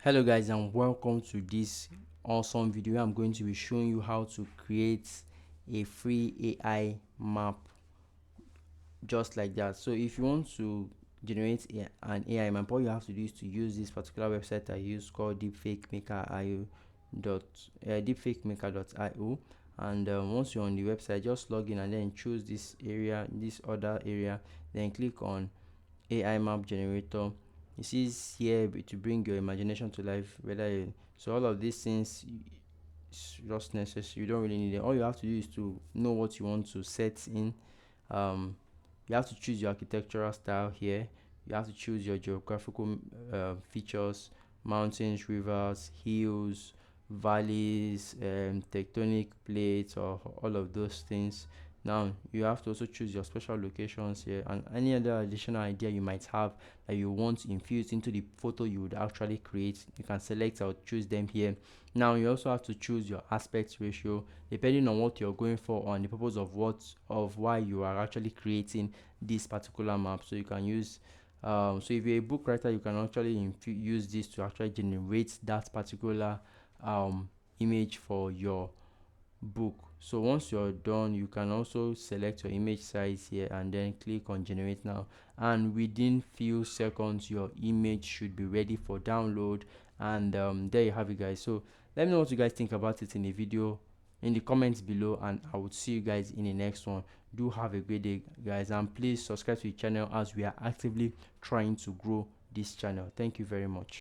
Hello guys, and welcome to this awesome video. I'm going to be showing you how to create a free AI map just like that. So if you want to generate an AI map, all you have to do is to use this particular website I use called deepfakemaker.io. And once you're on the website, just log in and then choose this area, this other area, then click on AI map generator. It is here to bring your imagination to life. So all of these things is just necessary. You don't really need it. All you have to do is to know what you want to set in. Um, you have to choose your architectural style here. You have to choose your geographical features: mountains, rivers, hills, valleys, tectonic plates, or all of those things. Now you have to also choose your special locations here, and any other additional idea you might have that you want infused into the photo you would actually create. You can select or choose them here. Now you also have to choose your aspect ratio depending on what you're going for, on the purpose of why you are actually creating this particular map. So you can use so if you're a book writer, you can actually use this to actually generate that particular image for your book. So once you're done, you can also select your image size here and then click on generate now, and within few seconds your image should be ready for download. And there you have it, guys. So let me know what you guys think about it in the video, in the comments below, and I will see you guys in the next one. Do have a great day, guys, and please subscribe to the channel as we are actively trying to grow this channel. Thank you very much.